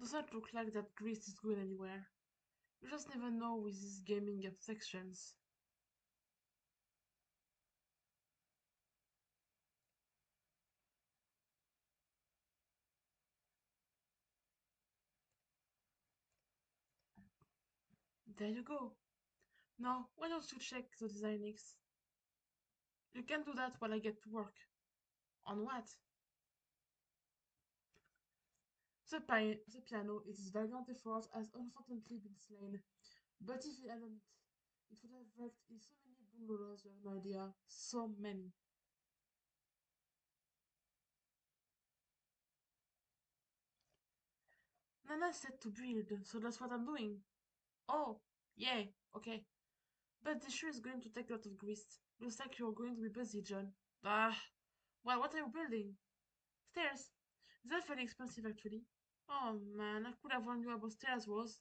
Doesn't look like that grease is going anywhere. You just never know with these gaming abstractions. There you go. Now, why don't you check the designings? You can do that while I get to work. On what? The piano, its valiant effort, has unfortunately been slain. But if it hadn't, it would have wrecked in so many bungalows you have no idea. So many. Nana said to build, so that's what I'm doing. Oh, yeah, okay. But this sure is going to take a lot of grease. Looks like you're going to be busy, John. Ah, well, what are you building? Stairs. Is that very expensive, actually? Oh man, I could have warned you about stairs was.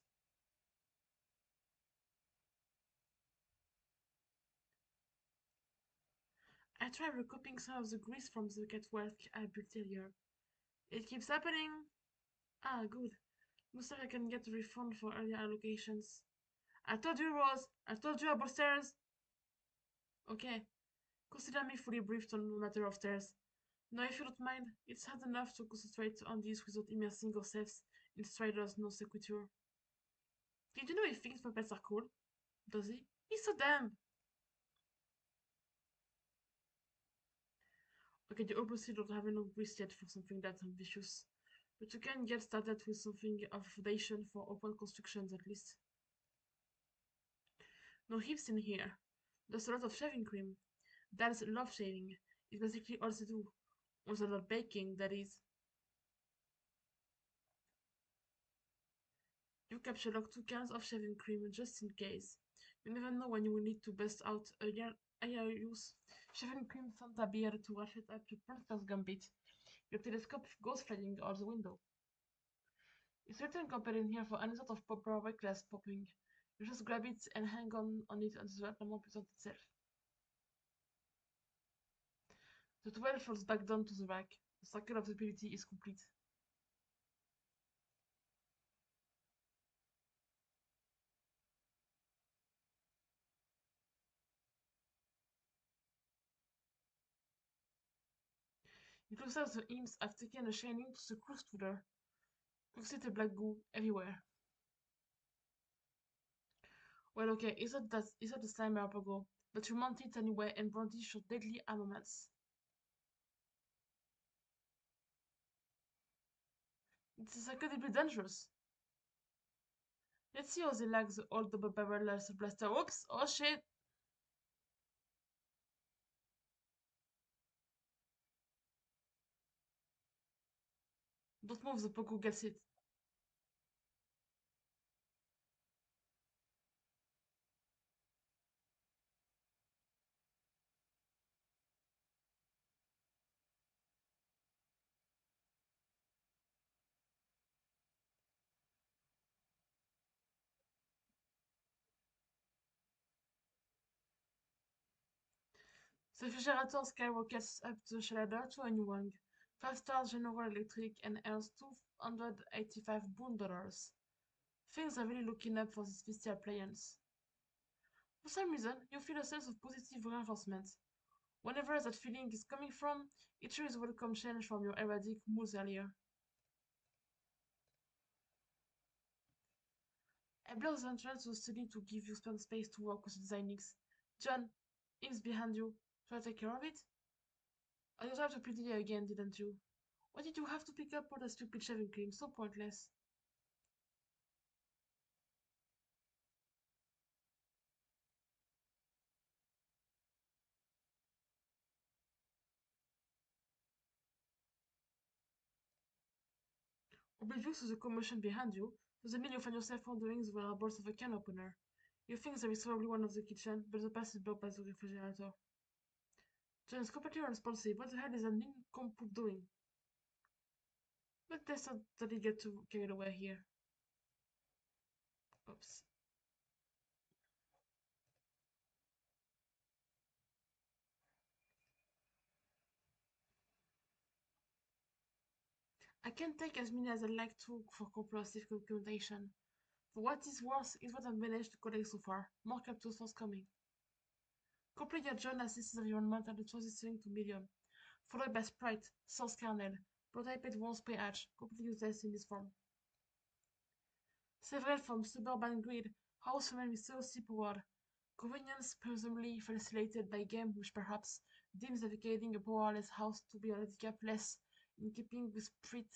I tried recouping some of the grease from the catwalk I built earlier. It keeps happening. Ah, good. Looks like I can get a refund for earlier allocations. I told you, Rose. I told you about stairs. Okay. Consider me fully briefed on the matter of stairs. Now, if you don't mind, it's hard enough to concentrate on this without immersing ourselves in Strider's no sequitur. Did you know he thinks puppets are cool? Does he? He's so damn. Okay, you obviously don't have enough grease yet for something that ambitious. But you can get started with something of a foundation for open constructions at least. No hips in here. There's a lot of shaving cream. Dads love shaving. It's basically all they do. When they're not baking, that is. You capture like 2 cans of shaving cream just in case. You never know when you will need to bust out a higher use shaving cream Fanta beer to wash it up your Princess Gambit. Your telescope goes flying out the window. It's written compared in here for any sort of proper reckless popping. You just grab it and hang on it until the right moment presents itself. The towel falls back down to the rack. The circle of utility is complete. It looks like the imps have taken a shining to the cruise tudor. Cooked black goo everywhere. Well, okay, is that the slime ago, but you mount it anyway and brandish your deadly armaments. It's incredibly dangerous. Let's see how they like the old double barrel laser blaster. Oops! Oh shit! Don't move, the Pogo gets it. The refrigerator skyrockets up the ladder to a new rung. 5 stars General Electric and earns $285 billion. Things are really looking up for this festive appliance. For some reason, you feel a sense of positive reinforcement. Whenever that feeling is coming from, it sure is a welcome change from your erratic moods earlier. I block the entrance to the study to give you space to work with the designings. John, Im's behind you. Shall I take care of it? I just have to pretty again, didn't you? Why did you have to pick up all that stupid shaving cream? So pointless. Oblivious to the commotion behind you, doesn't mean you find yourself wondering the whereabouts of a can opener. You think there is probably one of the kitchen, but the pass is blocked by the refrigerator. John is completely unresponsive. What the hell is that nincompoop doing? But let's not totally get too carried away here. Oops. I can take as many as I like to for compulsive documentation. For what is worth is what I've managed to collect so far. More captures forthcoming. Complete your journal assesses environment and the transitioning to medium, followed by sprite, source kernel, prototyped once per hatch, completely useless in this form. Several from suburban grid, house remain mysteriously powered. Convenience presumably facilitated by game which perhaps deems dedicating a powerless house to be a handicap less in keeping with spirit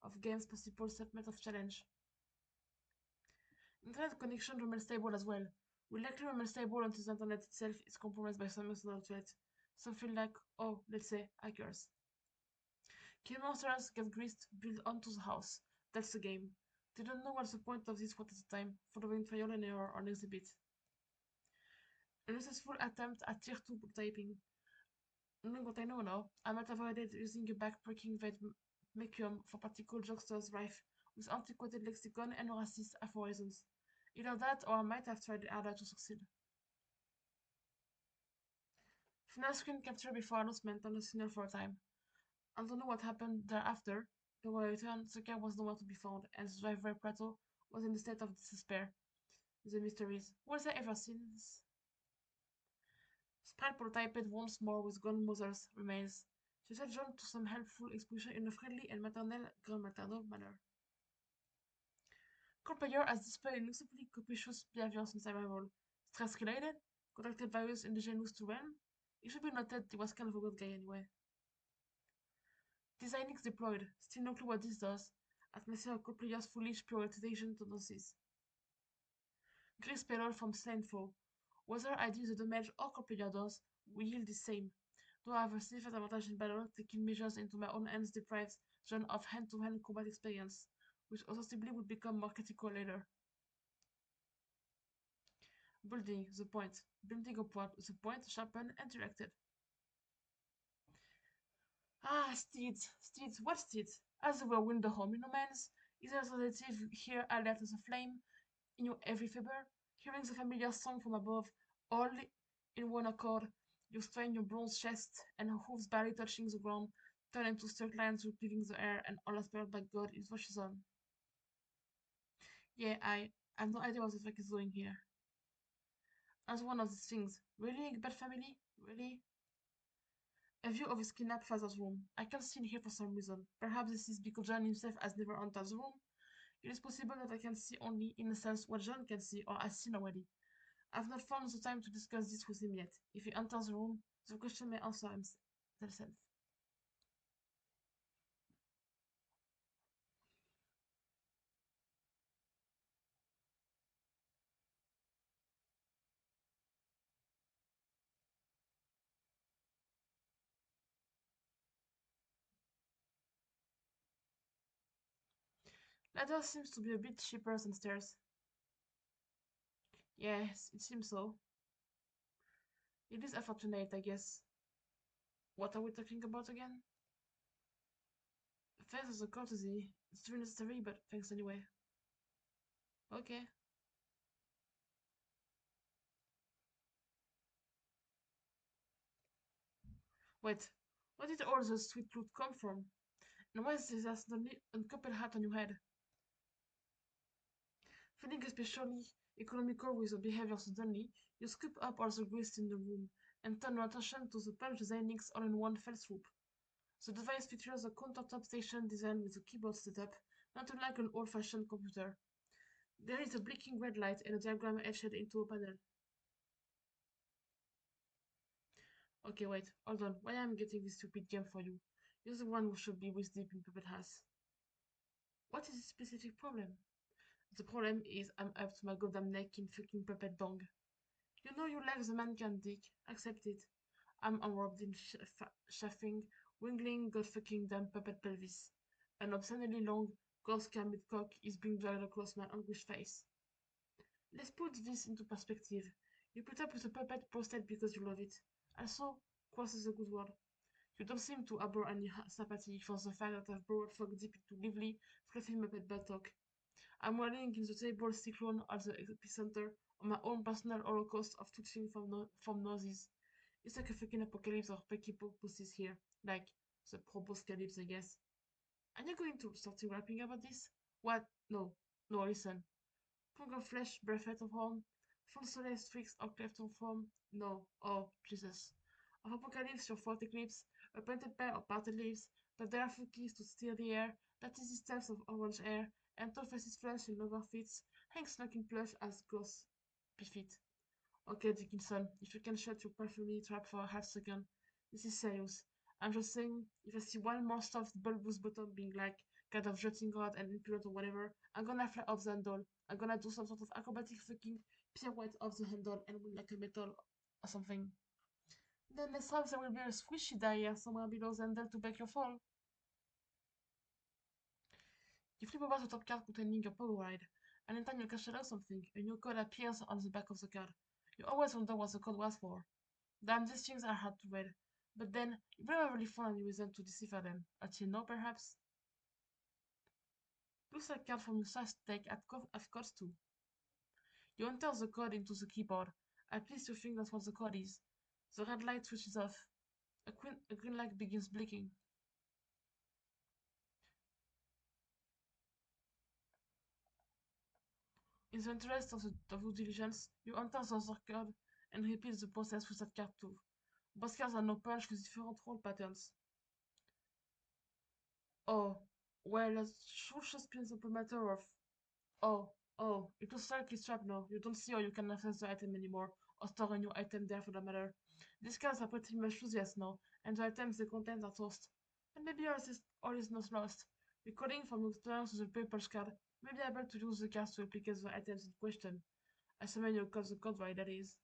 of game's possible segment of challenge. Internet connection remains stable as well. Will likely remain stable until the internet itself is compromised by some external threat. Something like, oh, let's say, hackers. Kill monsters get greased built onto the house. That's the game. Didn't know what's the point of this what at the time, following trial and error on exhibit. A successful attempt at tier 2 typing. Knowing what I know now, I might have avoided using a backbreaking vacuum for particle jokesters rife with antiquated lexicon and racist aphorisms. Either that or I might have tried harder to succeed. Final screen capture before announcement on the signal for a time. I don't know what happened thereafter, but when I returned, the car was nowhere to be found, and the driver Prato was in a state of despair. The mysteries. Was I ever seen this? Sprite prototyped once more with grandmother's remains. She set John to some helpful exposure in a friendly and maternal grandmaternal manner. Core has displayed unacceptably capricious behavior since arrival. Stress related, contracted various indigenous to realm. It should be noted he was kind of a good guy anyway. Designix deployed, still no clue what this does, at mercy of Core foolish prioritization tendencies. Grace payload from Slainfo. Whether I do the damage or Core does, will yield the same. Though I have a significant advantage in battle, taking measures into my own hands deprives John of hand-to-hand combat experience, which ostensibly would become more critical later. Building the point. Building upward the point, sharpened and directed. Ah, steeds, steeds, what steeds? As they were wind the home in romance, is there a relative here alert as a flame in your every fiber, hearing the familiar song from above, all in one accord, you strain your bronze chest, and hooves barely touching the ground, turn into straight lines cleaving the air, and all aspired by God is what she's on. Yeah, I have no idea what the fuck is going here. As one of these things. Really, bad family? Really? A view of his kidnapped father's room. I can't see in here for some reason. Perhaps this is because John himself has never entered the room. It is possible that I can see only, in a sense, what John can see or has seen already. I've not found the time to discuss this with him yet. If he enters the room, the question may answer himself. Ladder seems to be a bit cheaper than stairs. Yes, it seems so. It is unfortunate, I guess. What are we talking about again? Thanks for the courtesy. It's very necessary, but thanks anyway. Okay. Wait, where did all the sweet loot come from? And why is there suddenly a couple hat on your head? Feeling especially economical with your behavior suddenly, you scoop up all the grease in the room and turn your attention to the punch Xenix all in one fell swoop. The device features a countertop station designed with a keyboard setup, not unlike an old-fashioned computer. There is a blinking red light and a diagram etched into a panel. Okay, wait, hold on. Why am I getting this stupid game for you? You're the one who should be with deep in Puppet House. What is the specific problem? The problem is I'm up to my goddamn neck in fucking puppet dong. You know you like the man can dick. Accept it. I'm unrobed in chaffing, wingling god fucking damn puppet pelvis. An obscenely long, coarse camel cock is being dragged across my anguished face. Let's put this into perspective. You put up with a puppet posted because you love it. Also, coarse is a good word. You don't seem to harbor any sympathy for the fact that I've burrowed fog deep into lively, fluffy muppet buttock. I'm whirling in the table cyclone at the epicenter of my own personal holocaust of twitching from noses. It's like a fucking apocalypse of pecky pussies here. Like, the proboscalypse, I guess. Are you going to start rapping about this? What? No. No, listen. Punk of flesh, breathed of horn, full soleil streaks or cleft of form? No. Oh, Jesus. Of apocalypse, your forth eclipse, a painted pair of parted leaves, the direful keys to steal the air, that easy steps of orange air, and tall faces flesh in lover fits, hang snug in plush as ghosts befit. Okay, Dickinson, if you can shut your perfumy trap for a half second, this is serious. I'm just saying, if I see one more soft bulbous bottom being like kind of jutting out and impudent or whatever, I'm gonna fly off the handle. I'm gonna do some sort of acrobatic fucking pirouette off the handle and win like a metal or something. Then let's hope there will be a squishy diarrhea somewhere below the handle to break your fall. You flip over the top card containing your power ride, and anytime you cash out something, a new code appears on the back of the card. You always wonder what the code was for. Damn, these things are hard to read. But then, you probably found any reason to decipher them. Until now, perhaps? Looks like a card from your size deck at cost 2. You enter the code into the keyboard. At least you think that's what the code is. The red light switches off. A green light begins blinking. In the interest of due diligence, you enter the other code and repeat the process with that card too. Both cards are now punched with different roll patterns. Oh, well, that should just be a simple matter of oh, oh, it was slightly trapped now. You don't see or you can access the item anymore, or store a new item there for that matter. These cards are pretty much useless now, and the items they contain are toast. And maybe all is not lost. Recording from your experience with the paper card, you may be able to use the cards to replicate the items in question. Assuming you got the code right, that is.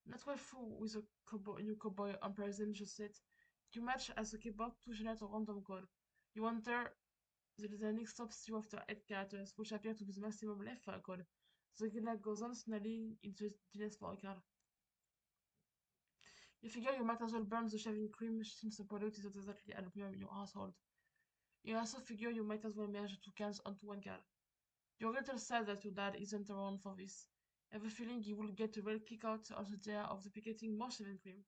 Not well full with a new cowboy comparison just said. You match as a keyboard to generate a random code. You enter the designing stops you after 8 characters, which appear to be the maximum length for a code. The guild goes on, snarling into the for a card. You figure you might as well burn the shaving cream since the product is not exactly a premium in your household. You also figure you might as well merge the two cans onto one card. You're a little sad that your dad isn't around for this. I have a feeling he will get a real kick out of the idea of duplicating more shaving cream.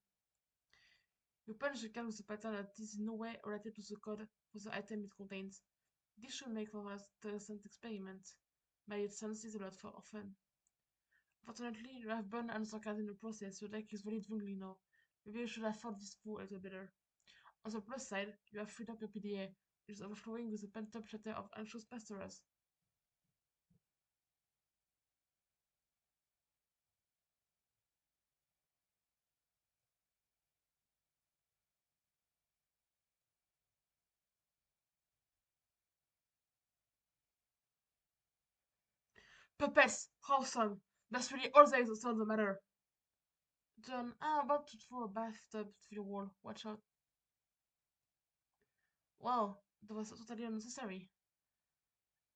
You punch the card with a pattern that is in no way related to the code for the item it contains. This should make for an interesting experiment. But it sounds a lot for fun. Fortunately, you have burned another card in the process. Your deck is really dwindling now. Maybe you should have thought this through a little better. On the plus side, you have freed up your PDA, which is overflowing with the pent-up chatter of anxious pastors. Puppets! Awesome! That's really all there is to tell the matter. John, I'm about to throw a bathtub through your wall. Watch out. Wow, that was totally unnecessary.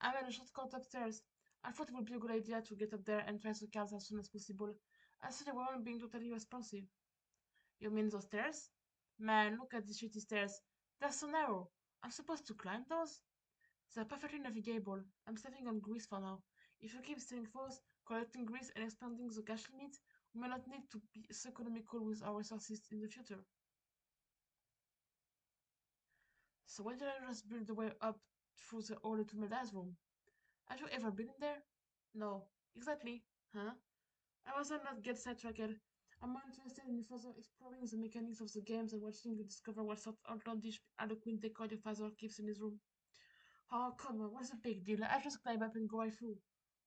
I'm in a shortcut upstairs. I thought it would be a good idea to get up there and try the cars as soon as possible. I saw they weren't being totally responsive. You mean those stairs? Man, look at these shitty stairs. They're so narrow. I'm supposed to climb those? They're perfectly navigable. I'm saving on grease for now. If you keep staying close, collecting grease and expanding the cash limit, we may not need to be so economical with our resources in the future. So why did I just build the way up through the hole to my dad's room? Have you ever been in there? No. Exactly. Huh? I was not get sidetracked. I'm more interested in further exploring the mechanics of the games and watching you discover what sort of outlandish Halloween decor your father keeps in his room. Oh, come on, what's the big deal? I just climb up and go right through.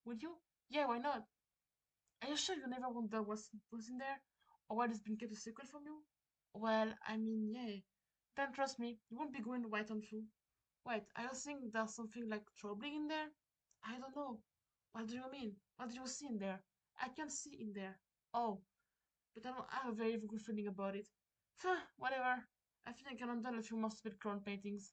Would you? Yeah, why not? Are you sure you never wonder what's in there? Or why it's been kept a secret from you? Well, I mean, yeah. Then trust me, you won't be going right on through. Wait, are you saying there's something like troubling in there? I don't know. What do you mean? What do you see in there? I can't see in there. Oh, but I don't have a very good feeling about it. Whatever. I think I can handle a few more stupid clown paintings.